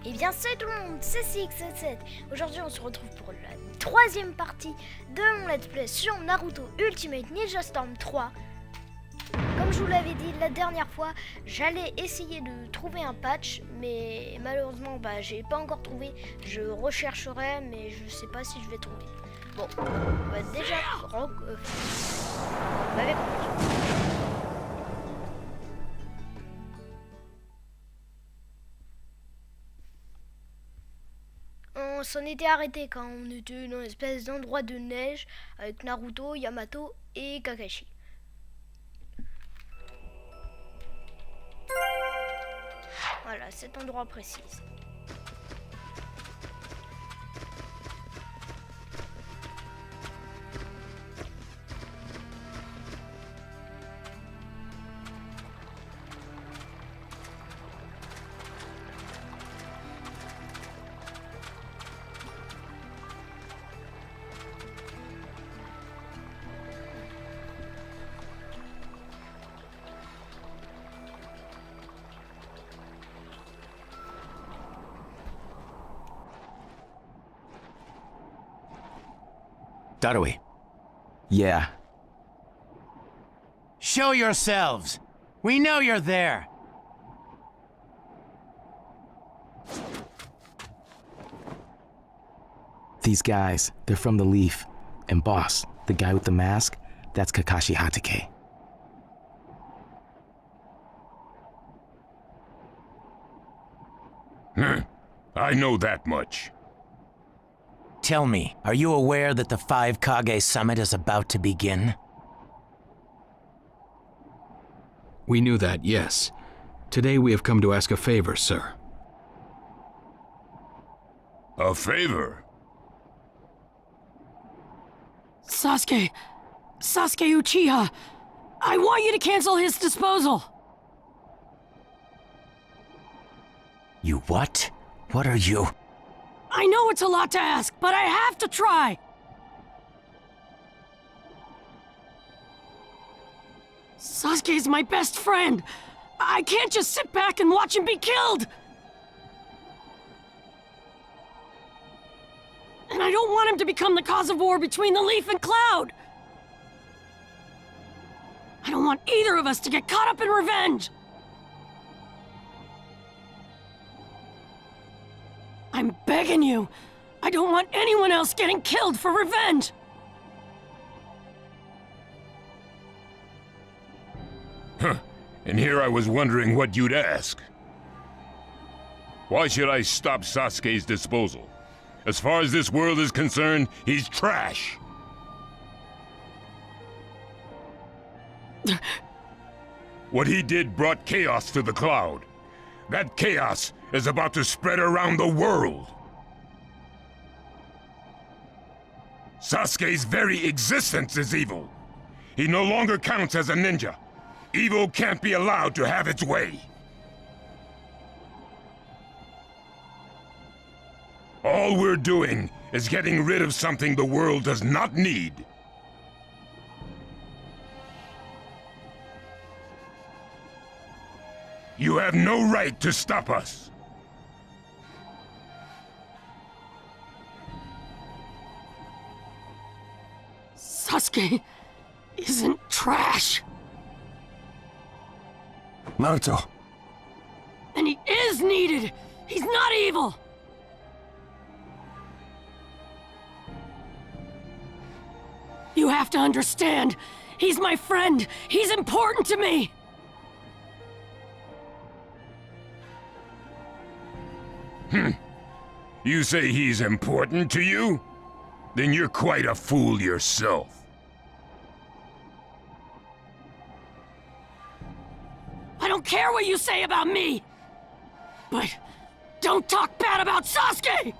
Eh bien salut tout le monde, c'est Six77. Aujourd'hui on se retrouve pour la troisième partie de mon let's play sur Naruto Ultimate Ninja Storm 3. Comme je vous l'avais dit la dernière fois, j'allais essayer de trouver un patch, mais malheureusement j'ai pas encore trouvé. Je rechercherai, mais je sais pas si je vais trouver. Bon, on va déjà vous m'avez compris. On s'en était arrêté quand on était dans une espèce d'endroit de neige avec Naruto, Yamato et Kakashi. Voilà, cet endroit précis. Darui. Yeah. Show yourselves! We know you're there! These guys, they're from the Leaf. And boss, the guy with the mask, that's Kakashi Hatake. I know that much. Tell me, are you aware that the 5 Kage Summit is about to begin? We knew that, yes. Today we have come to ask a favor, sir. A favor? Sasuke Uchiha, I want you to cancel his disposal. You what? What are you? I know it's a lot to ask, but I have to try. Sasuke's my best friend. I can't just sit back and watch him be killed. And I don't want him to become the cause of war between the Leaf and Cloud. I don't want either of us to get caught up in revenge. I'm begging you. I don't want anyone else getting killed for revenge. Huh. And here I was wondering what you'd ask. Why should I stop Sasuke's disposal? As far as this world is concerned, he's trash. What he did brought chaos to the Cloud. That chaos is about to spread around the world. Sasuke's very existence is evil. He no longer counts as a ninja. Evil can't be allowed to have its way. All we're doing is getting rid of something the world does not need. You have no right to stop us. Sasuke isn't trash. Naruto. And he is needed. He's not evil. You have to understand. He's my friend. He's important to me. You say he's important to you? Then you're quite a fool yourself. I don't care what you say about me. But don't talk bad about Sasuke!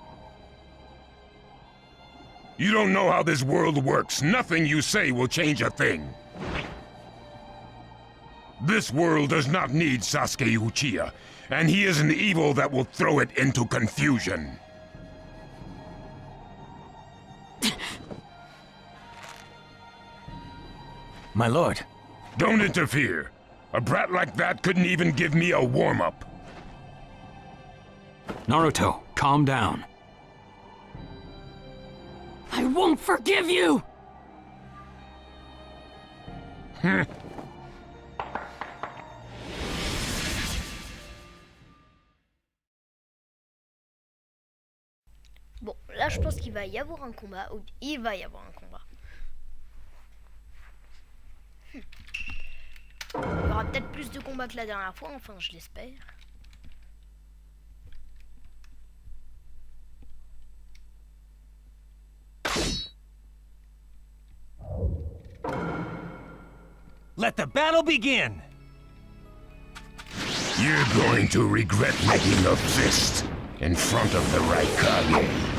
You don't know how this world works. Nothing you say will change a thing. This world does not need Sasuke Uchiha, and he is an evil that will throw it into confusion. My lord. Don't interfere. A brat like that couldn't even give me a warm-up. Naruto, calm down. I won't forgive you! Bon, là je pense qu'il va y avoir un combat. Il va y avoir un combat. Il y aura peut-être plus de combats que la dernière fois, enfin je l'espère. Let the battle begin! You're going to regret making a fist in front of the Raikage.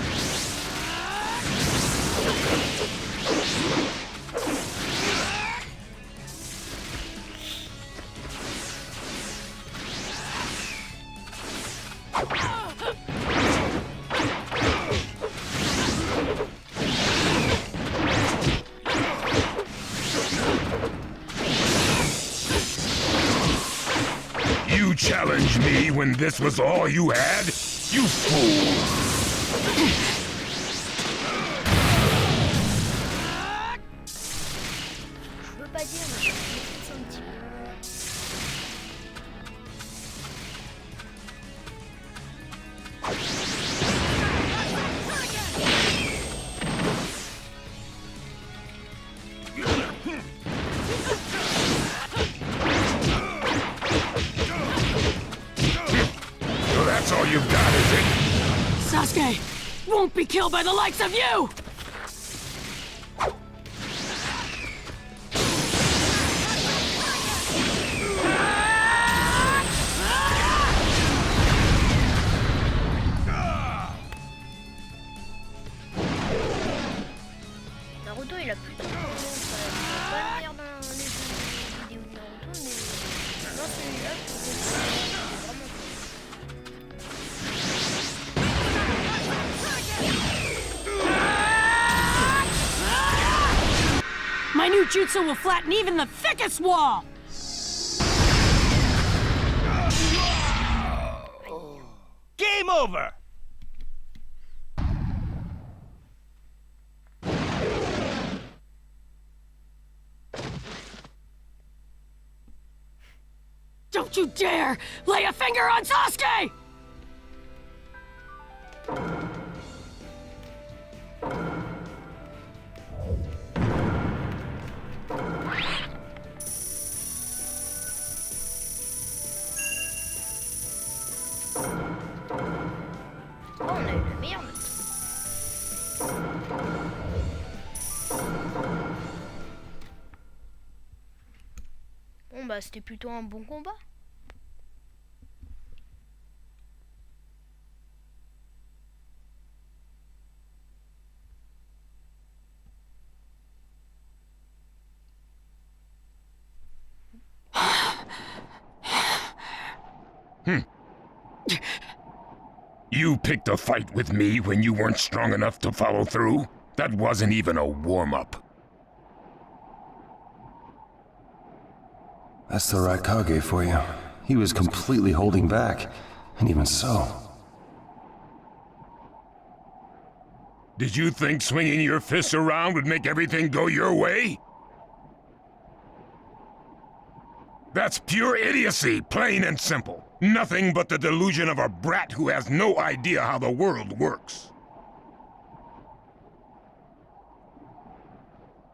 You challenged me when this was all you had? You fool! Je veux pas dire, mais je maîtrise un petit peu. So that's all you've got, is it? Sasuke won't be killed by the likes of you! Naruto il a plutôt tendance à pas le meilleur dans les vidéos de Naruto, mais dans celui-là je trouve que c'est vraiment My new jutsu will flatten even the thickest wall! Game over! Don't you dare lay a finger on Sasuke! Oh, on a eu la meilleure note. Bon bah c'était plutôt un bon combat. You picked a fight with me when you weren't strong enough to follow through? That wasn't even a warm-up. That's the Raikage for you. He was completely holding back, and even so. Did you think swinging your fists around would make everything go your way? That's pure idiocy, plain and simple. Nothing but the delusion of a brat who has no idea how the world works.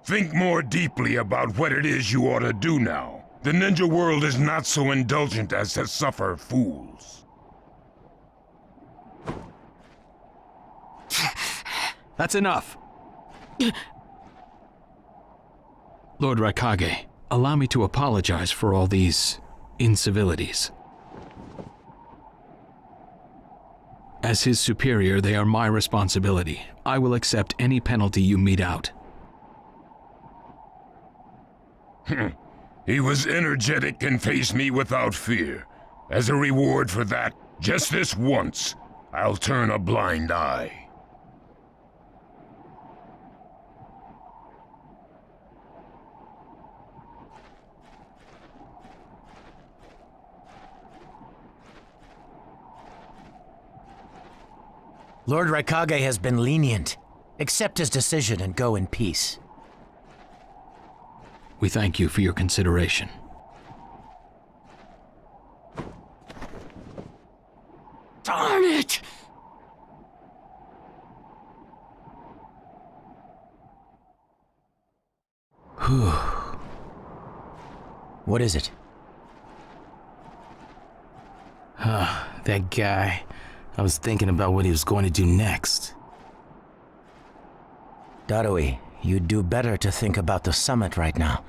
Think more deeply about what it is you ought to do now. The ninja world is not so indulgent as to suffer fools. That's enough. Lord Raikage, allow me to apologize for all these incivilities. As his superior, they are my responsibility. I will accept any penalty you mete out. He was energetic and faced me without fear. As a reward for that, just this once, I'll turn a blind eye. Lord Raikage has been lenient. Accept his decision and go in peace. We thank you for your consideration. Darn it! What is it? That guy. I was thinking about what he was going to do next. Darui, you'd do better to think about the summit right now.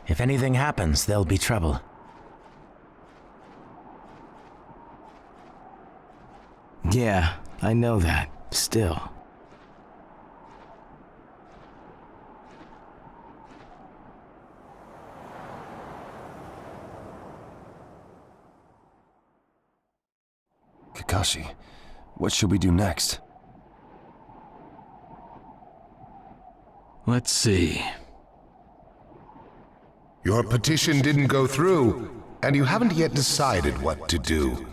If anything happens, there'll be trouble. Yeah, I know that. Still. Kakashi, what should we do next? Let's see. Your petition didn't go through, and you haven't yet decided what to do.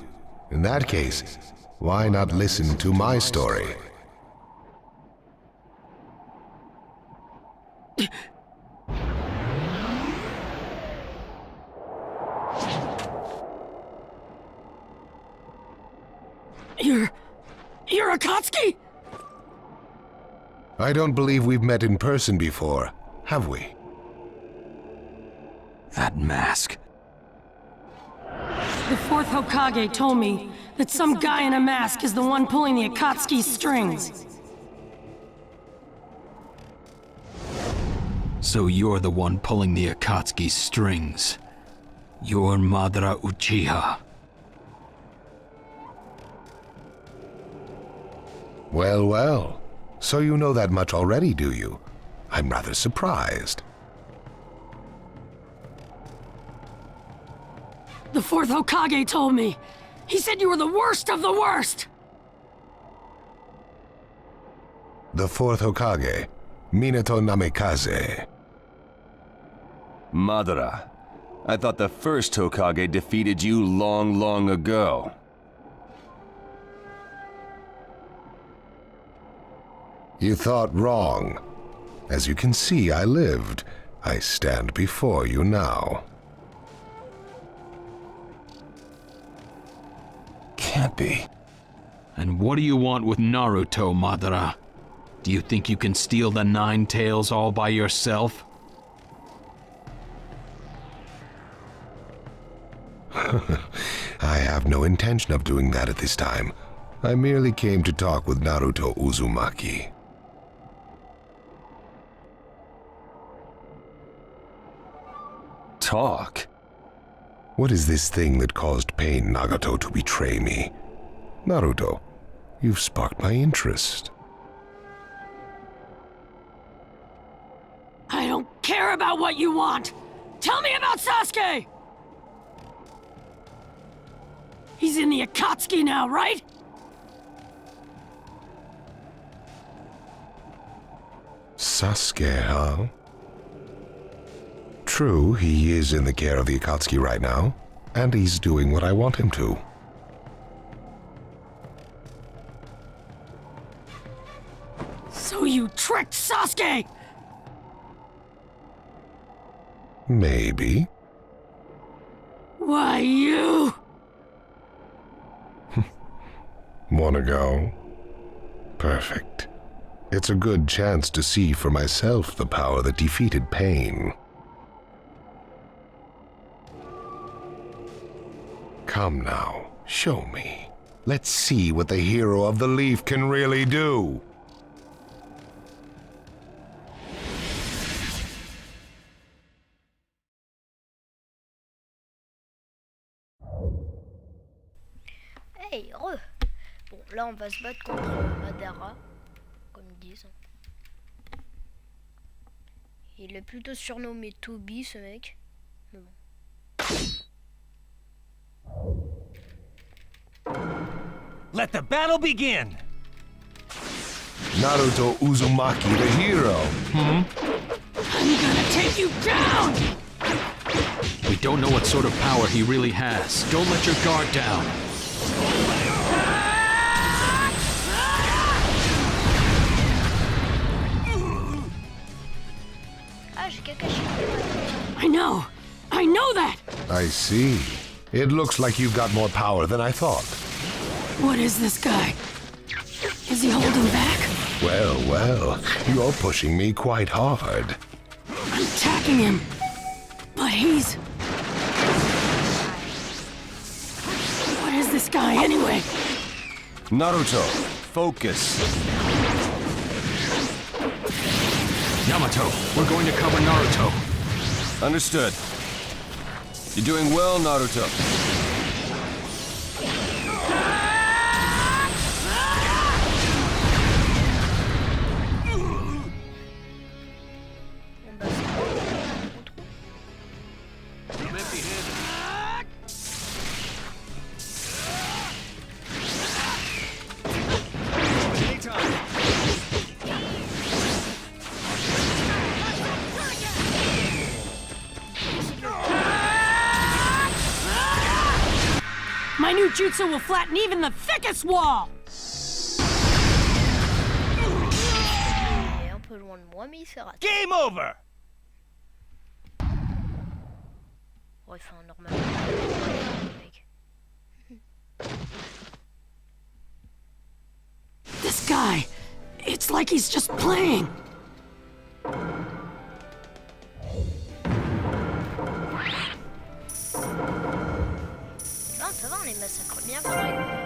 In that case, why not listen to my story? You're Akatsuki? I don't believe we've met in person before, have we? That mask. The fourth Hokage told me that some guy in a mask is the one pulling the Akatsuki's strings. So you're the one pulling the Akatsuki's strings. You're Madara Uchiha. Well, well. So you know that much already, do you? I'm rather surprised. The fourth Hokage told me. He said you were the worst of the worst! The fourth Hokage, Minato Namikaze. Madara, I thought the first Hokage defeated you long ago. You thought wrong. As you can see, I lived. I stand before you now. Can't be. And what do you want with Naruto, Madara? Do you think you can steal the Nine Tails all by yourself? I have no intention of doing that at this time. I merely came to talk with Naruto Uzumaki. Talk? What is this thing that caused Pain Nagato to betray me? Naruto, you've sparked my interest. I don't care about what you want! Tell me about Sasuke! He's in the Akatsuki now, right? Sasuke, huh? True, he is in the care of the Akatsuki right now, and he's doing what I want him to. So you tricked Sasuke! Maybe. Why, you... Wanna go? Perfect. It's a good chance to see for myself the power that defeated Pain. Come now, show me. Let's see what the hero of the leaf can really do. Hey, re. Bon, là, on va se battre contre Madara, comme ils disent. Il est plutôt surnommé Toby, ce mec. Mais bon. Let the battle begin! Naruto Uzumaki, the hero. I'm gonna take you down! We don't know what sort of power he really has. Don't let your guard down. I see. It looks like you've got more power than I thought. What is this guy? Is he holding back? Well, well, you're pushing me quite hard. I'm attacking him. But he's... What is this guy anyway? Naruto, focus. Yamato, we're going to cover Naruto. Understood. You're doing well, Naruto. My new jutsu will flatten even the thickest wall! Et un peu loin de moi, mais il s'est raté. Game over! Ouais, enfin, normalement. Mec. This guy, it's like he's just playing. Non, ça va, on les massacre bien quand même.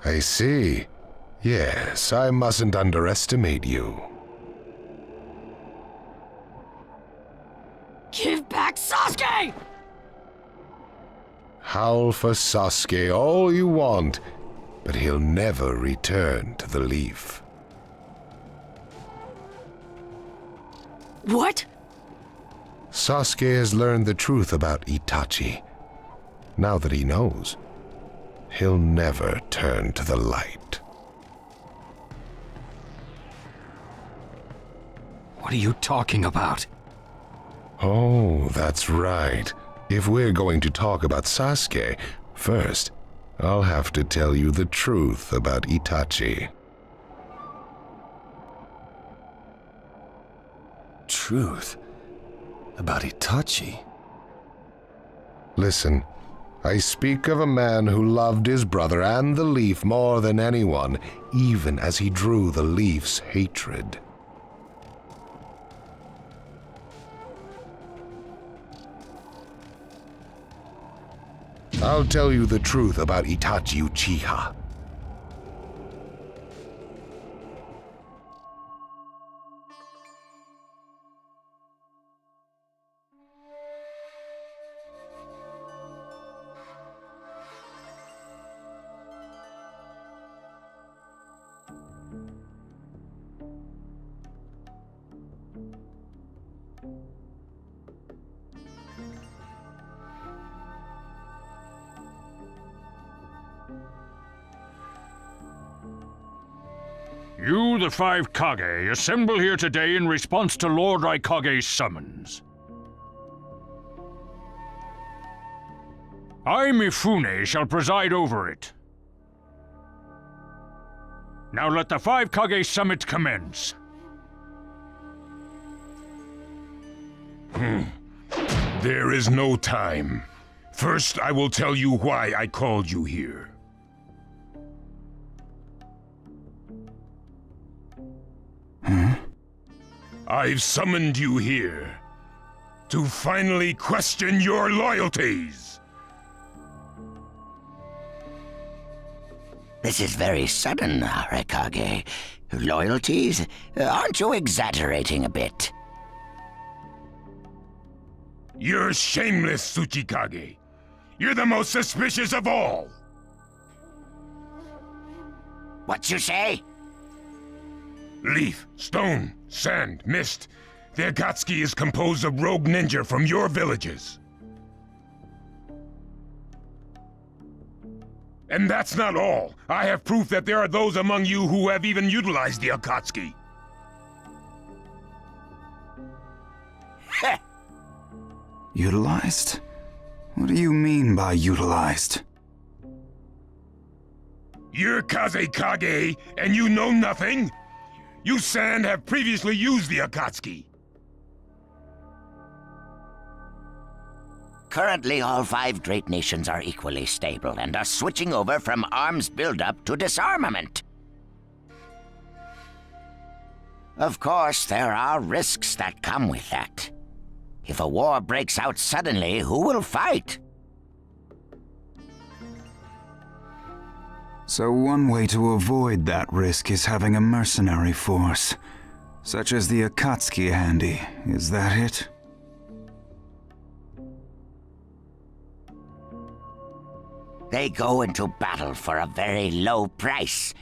I see. Yes, I mustn't underestimate you. Give back Sasuke! Howl for Sasuke all you want, but he'll never return to the Leaf. What? Sasuke has learned the truth about Itachi. Now that he knows, he'll never turn to the light. What are you talking about? Oh, that's right. If we're going to talk about Sasuke, first, I'll have to tell you the truth about Itachi. Truth about Itachi. Listen, I speak of a man who loved his brother and the Leaf more than anyone, even as he drew the Leaf's hatred. I'll tell you the truth about Itachi Uchiha. You, the 5 Kage, assemble here today in response to Lord Raikage's summons. I, Mifune, shall preside over it. Now let the 5 Kage summit commence. There is no time. First, I will tell you why I called you here. I've summoned you here to finally question your loyalties. This is very sudden, Raikage. Loyalties? Aren't you exaggerating a bit? You're shameless, Tsuchikage. You're the most suspicious of all. What you say? Leaf, stone, sand, mist. The Akatsuki is composed of rogue ninja from your villages. And that's not all. I have proof that there are those among you who have even utilized the Akatsuki. Heh. Utilized? What do you mean by utilized? You're Kazekage, and you know nothing? You Sand have previously used the Akatsuki. Currently, all 5 great nations are equally stable and are switching over from arms buildup to disarmament. Of course, there are risks that come with that. If a war breaks out suddenly, who will fight? So one way to avoid that risk is having a mercenary force, such as the Akatsuki handy. Is that it? They go into battle for a very low price,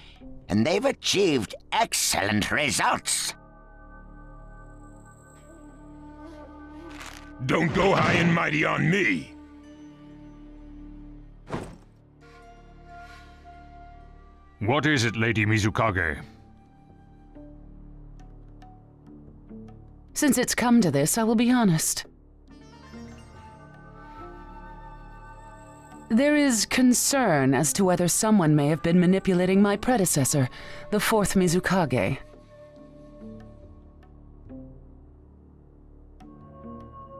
and they've achieved excellent results. Don't go high and mighty on me. What is it, Lady Mizukage? Since it's come to this, I will be honest. There is concern as to whether someone may have been manipulating my predecessor, the 4th Mizukage.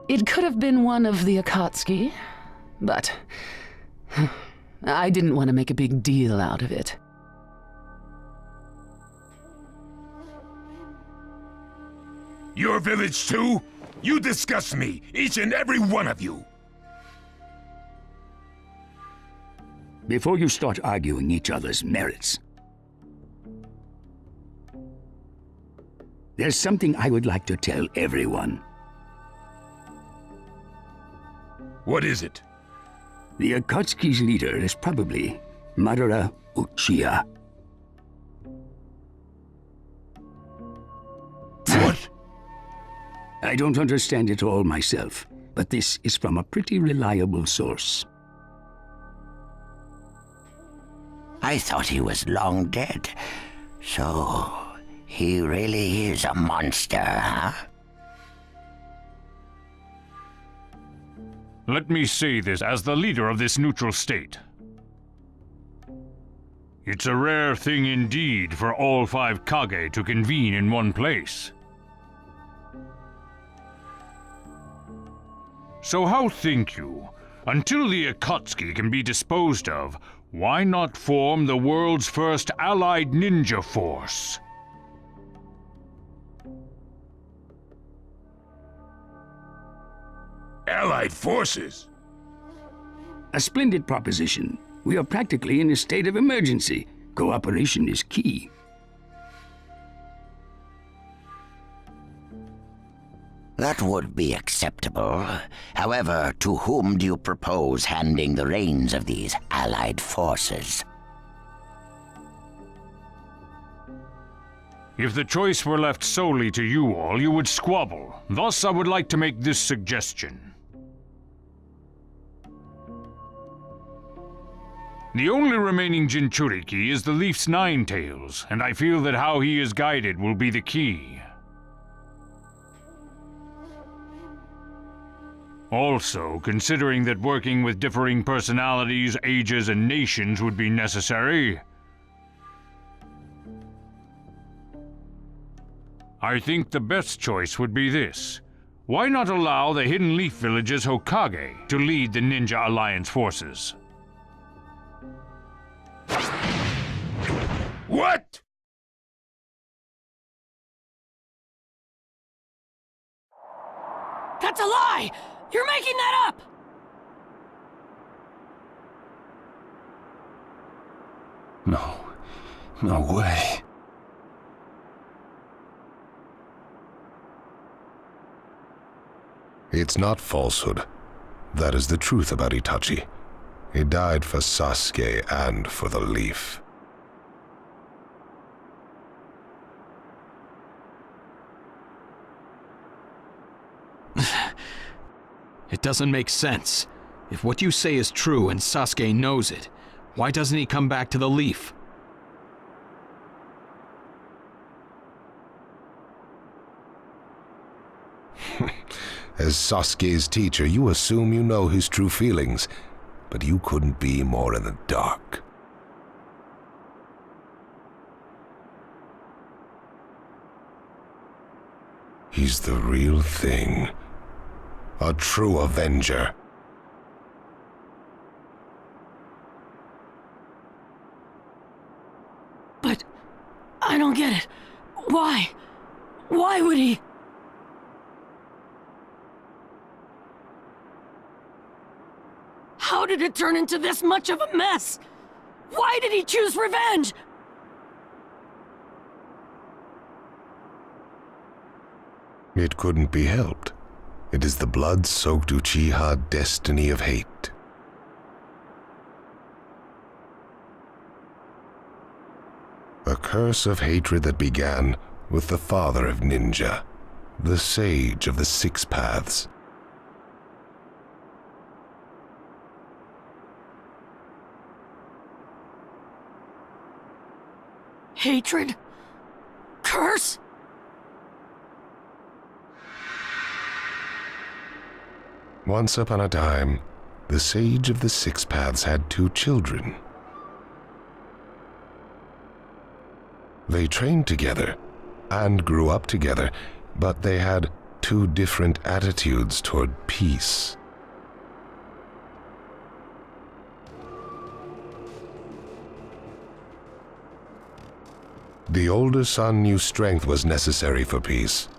It could have been one of the Akatsuki, but I didn't want to make a big deal out of it. Your village too? You disgust me, each and every one of you. Before you start arguing each other's merits, there's something I would like to tell everyone. What is it? The Akatsuki's leader is probably Madara Uchiha. What? I don't understand it all myself, but this is from a pretty reliable source. I thought he was long dead. So, he really is a monster, huh? Let me say this as the leader of this neutral state. It's a rare thing indeed for all 5 Kage to convene in one place. So how think you, until the Akatsuki can be disposed of, why not form the world's first allied ninja force? Allied forces? A splendid proposition. We are practically in a state of emergency. Cooperation is key. That would be acceptable. However, to whom do you propose handing the reins of these allied forces? If the choice were left solely to you all, you would squabble. Thus, I would like to make this suggestion. The only remaining Jinchuriki is the Leaf's 9 tails, and I feel that how he is guided will be the key. Also, considering that working with differing personalities, ages, and nations would be necessary, I think the best choice would be this. Why not allow the Hidden Leaf Village's Hokage to lead the Ninja Alliance forces? What? That's a lie! You're making that up! No way. It's not falsehood. That is the truth about Itachi. He died for Sasuke and for the Leaf. It doesn't make sense. If what you say is true and Sasuke knows it, Why doesn't he come back to the Leaf? As Sasuke's teacher, you assume you know his true feelings, but you couldn't be more in the dark. He's the real thing. A true Avenger. But I don't get it. Why? Why would he? How did it turn into this much of a mess? Why did he choose revenge? It couldn't be helped. It is the blood-soaked Uchiha destiny of hate. A curse of hatred that began with the father of ninja, the sage of the Six Paths. Hatred? Curse? Once upon a time, the sage of the Six Paths had 2 children. They trained together and grew up together, but they had 2 different attitudes toward peace. The older son knew strength was necessary for peace.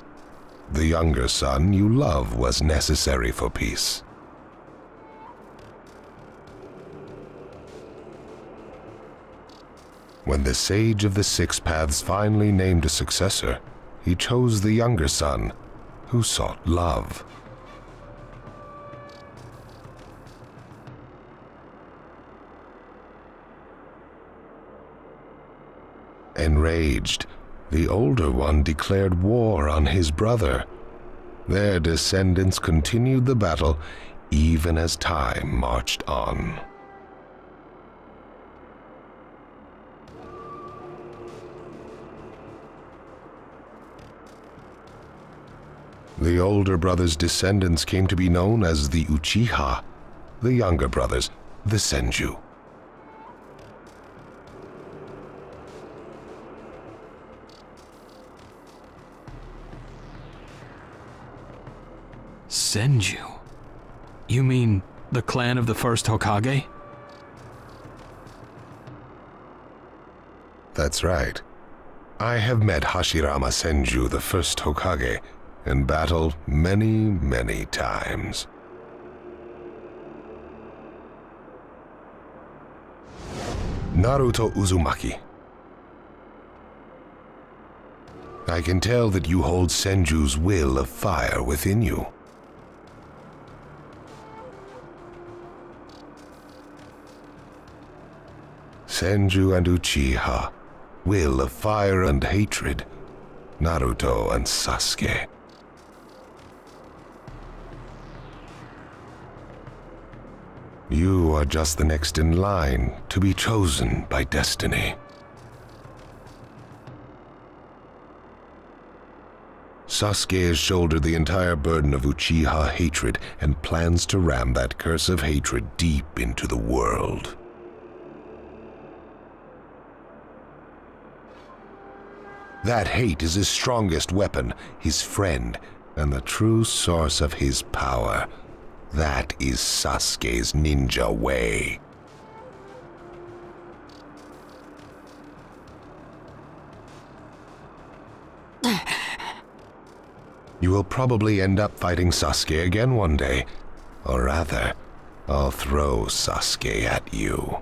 The younger son knew love was necessary for peace. When the sage of the Six Paths finally named a successor, he chose the younger son, who sought love. Enraged, the older one declared war on his brother. Their descendants continued the battle even as time marched on. The older brother's descendants came to be known as the Uchiha, the younger brothers, the Senju. Senju? You mean the clan of the first Hokage? That's right. I have met Hashirama Senju, the first Hokage, in battle many, many times. Naruto Uzumaki. I can tell that you hold Senju's will of fire within you. Senju and Uchiha, will of fire and hatred, Naruto and Sasuke. You are just the next in line to be chosen by destiny. Sasuke has shouldered the entire burden of Uchiha hatred and plans to ram that curse of hatred deep into the world. That hate is his strongest weapon, his friend, and the true source of his power. That is Sasuke's ninja way. You will probably end up fighting Sasuke again one day. Or rather, I'll throw Sasuke at you.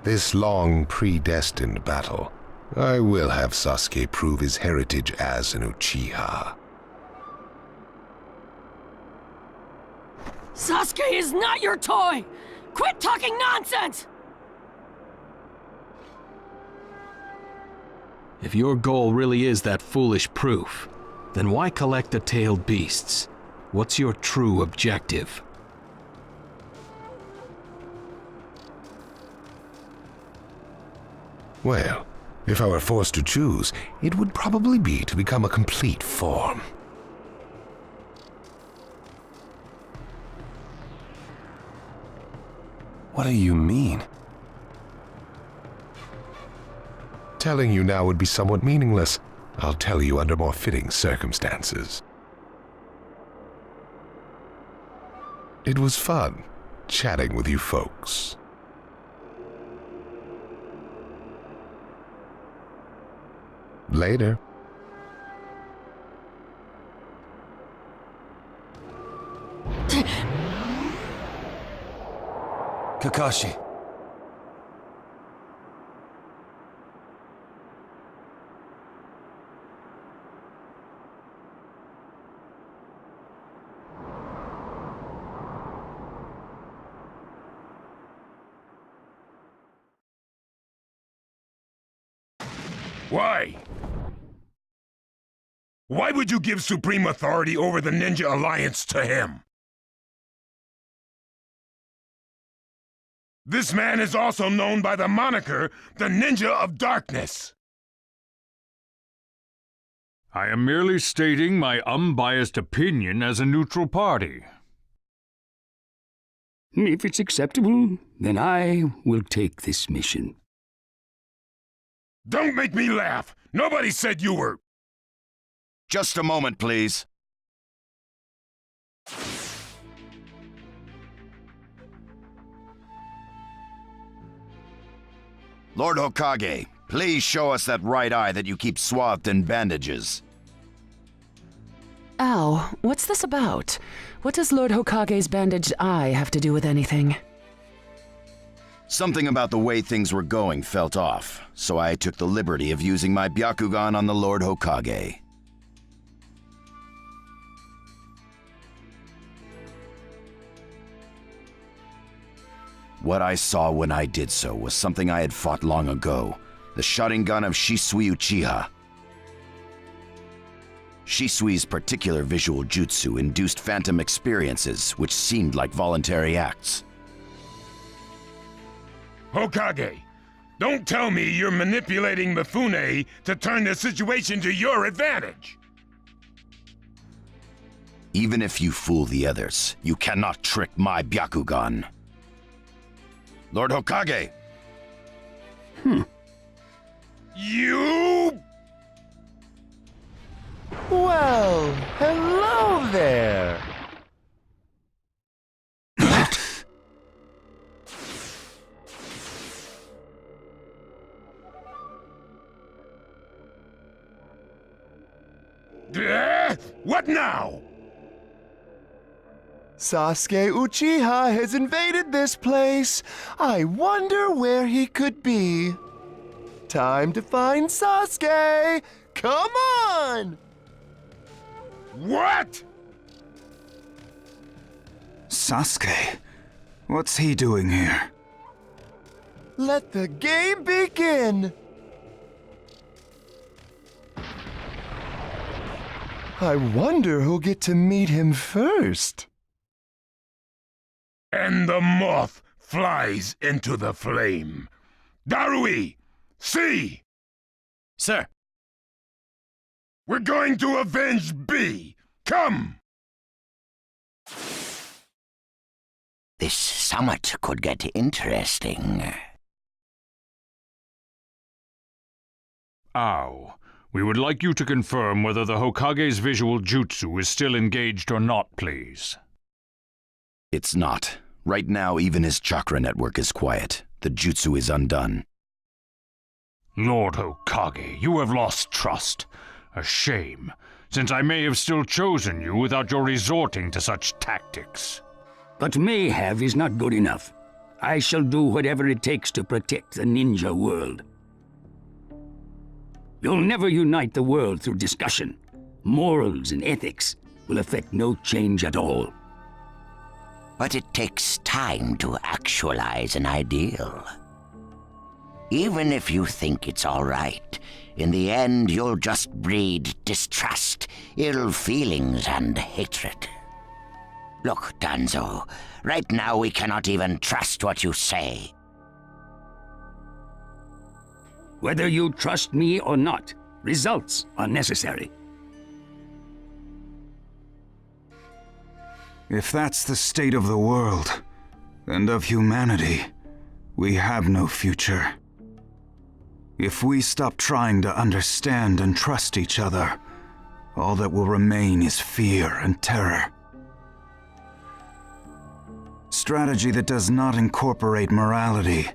This long, predestined battle, I will have Sasuke prove his heritage as an Uchiha. Sasuke is not your toy! Quit talking nonsense! If your goal really is that foolish proof, then why collect the tailed beasts? What's your true objective? Well, if I were forced to choose, it would probably be to become a complete form. What do you mean? Telling you now would be somewhat meaningless. I'll tell you under more fitting circumstances. It was fun chatting with you folks. Later. Kakashi. Why? Why would you give supreme authority over the Ninja Alliance to him? This man is also known by the moniker, the Ninja of Darkness. I am merely stating my unbiased opinion as a neutral party. If it's acceptable, then I will take this mission. Don't make me laugh! Nobody said you were... Just a moment, please. Lord Hokage, please show us that right eye that you keep swathed in bandages. Ow, what's this about? What does Lord Hokage's bandaged eye have to do with anything? Something about the way things were going felt off, so I took the liberty of using my Byakugan on the Lord Hokage. What I saw when I did so was something I had fought long ago, the Sharingan of Shisui Uchiha. Shisui's particular visual jutsu induced phantom experiences, which seemed like voluntary acts. Hokage, don't tell me you're manipulating Mifune to turn the situation to your advantage! Even if you fool the others, you cannot trick my Byakugan. Lord Hokage! You... Well, hello there! What now? Sasuke Uchiha has invaded this place. I wonder where he could be. Time to find Sasuke! Come on! What? Sasuke? What's he doing here? Let the game begin! I wonder who'll get to meet him first. And the moth flies into the flame. Darui! See! Sir. We're going to avenge B! Come! This summit could get interesting. Ow. We would like you to confirm whether the Hokage's visual jutsu is still engaged or not, please. It's not. Right now, even his chakra network is quiet. The jutsu is undone. Lord Hokage, you have lost trust. A shame, since I may have still chosen you without your resorting to such tactics. But may have is not good enough. I shall do whatever it takes to protect the ninja world. You'll never unite the world through discussion. Morals and ethics will affect no change at all. But it takes time to actualize an ideal. Even if you think it's all right, in the end you'll just breed distrust, ill feelings, and hatred. Look, Danzo, right now we cannot even trust what you say. Whether you trust me or not, results are necessary. If that's the state of the world, and of humanity, we have no future. If we stop trying to understand and trust each other, all that will remain is fear and terror. Strategy that does not incorporate morality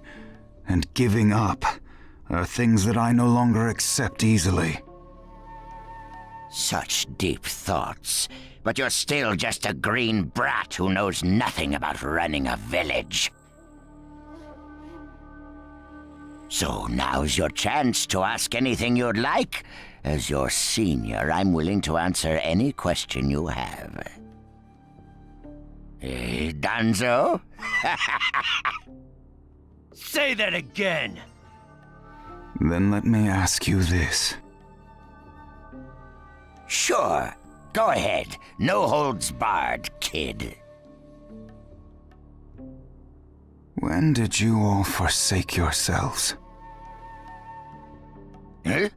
and giving up are things that I no longer accept easily. Such deep thoughts, but you're still just a green brat who knows nothing about running a village. So now's your chance to ask anything you'd like. As your senior, I'm willing to answer any question you have. Danzo? Say that again! Then let me ask you this. Sure. Go ahead. No holds barred, kid. When did you all forsake yourselves? Huh?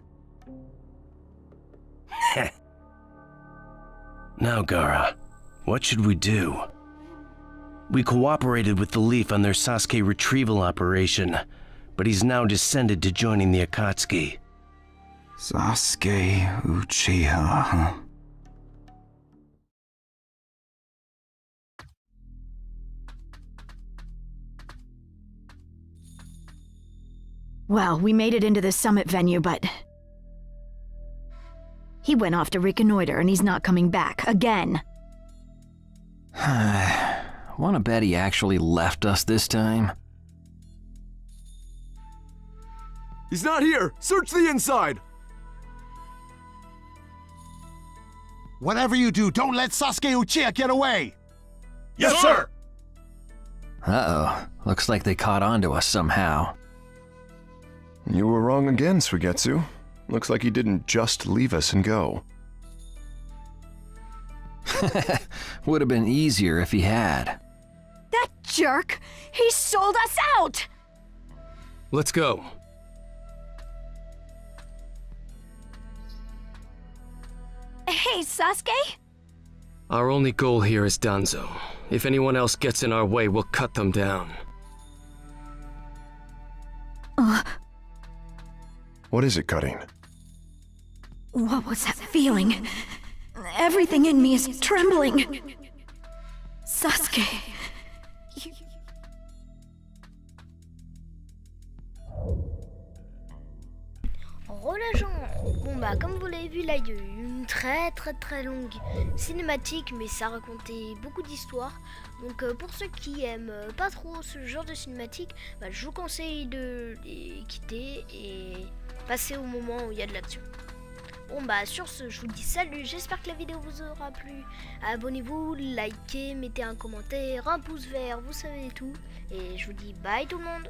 Now, Gaara, what should we do? We cooperated with the Leaf on their Sasuke retrieval operation, but he's now descended to joining the Akatsuki. Sasuke Uchiha, huh? Well, we made it into the summit venue, but he went off to reconnoiter and he's not coming back again. Wanna bet he actually left us this time? He's not here! Search the inside! Whatever you do, don't let Sasuke Uchiha get away! Yes, sir! Uh-oh. Looks like they caught on to us somehow. You were wrong again, Suigetsu. Looks like he didn't just leave us and go. Would have been easier if he had. That jerk! He sold us out! Let's go. Hey, Sasuke? Our only goal here is Danzo. If anyone else gets in our way, we'll cut them down. What is it, Cutting? What was that feeling? Everything in me is trembling. Sasuke. Relâchons. Bon bah comme vous l'avez vu là, il y a eu une très longue cinématique, mais ça racontait beaucoup d'histoires. Donc pour ceux qui aiment pas trop ce genre de cinématique, bah, je vous conseille de les quitter et passer au moment où il y a de l'action. Bon bah sur ce, je vous dis salut, j'espère que la vidéo vous aura plu. Abonnez-vous, likez, mettez un commentaire, un pouce vert, vous savez tout. Et je vous dis bye tout le monde.